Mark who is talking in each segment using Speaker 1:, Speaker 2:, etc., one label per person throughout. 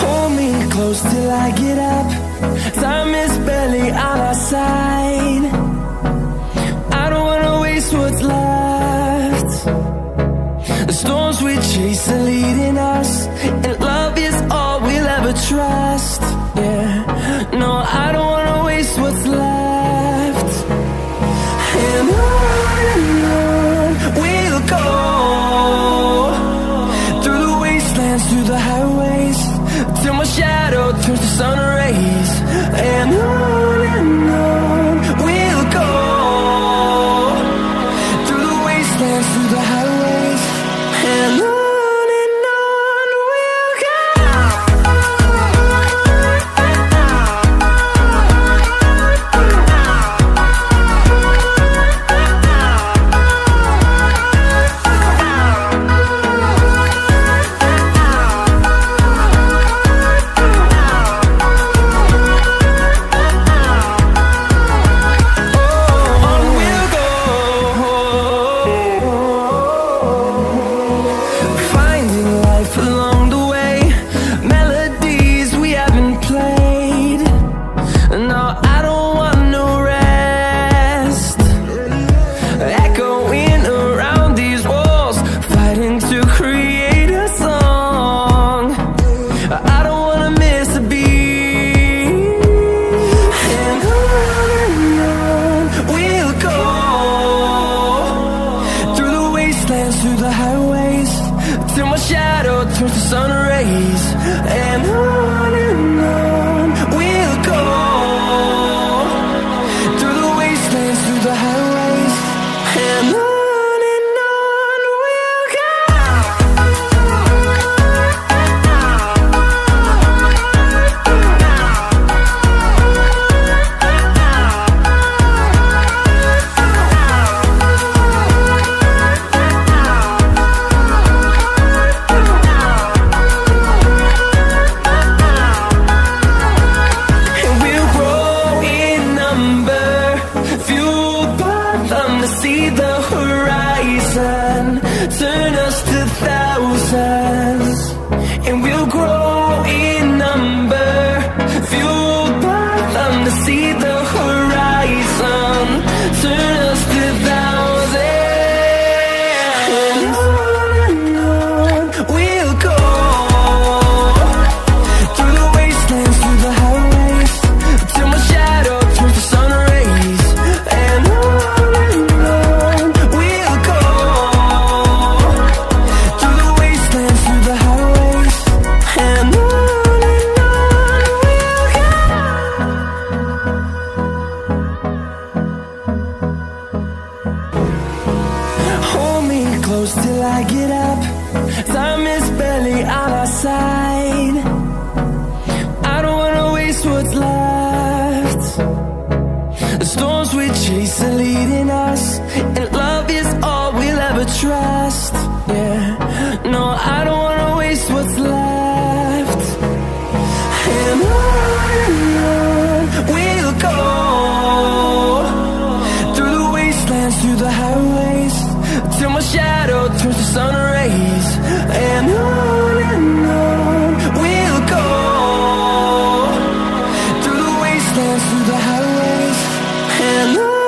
Speaker 1: Hold me close till I get up. Time is barely on our side. I don't wanna waste what's left. The storms we chase are leading us, and love is all we'll ever trust. Yeah, no, I don't wanna waste what's left. And on we'll go, through the wastelands, through the highways, till my shadow turns to sun rays. And on we'll go, through the wastelands, through the highways, and on we'll go.
Speaker 2: And on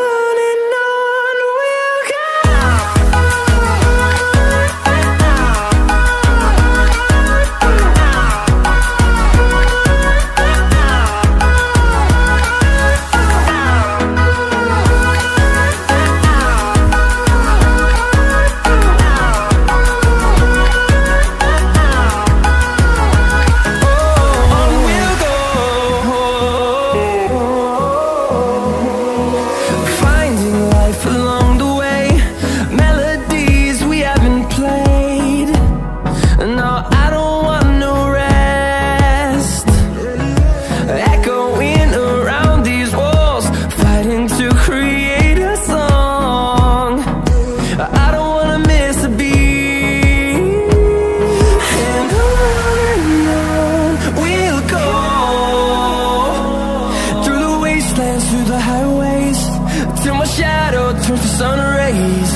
Speaker 1: rays,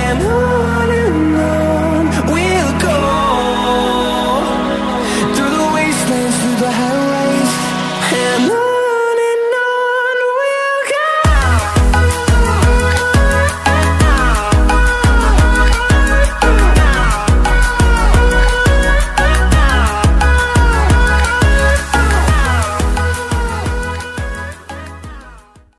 Speaker 1: and on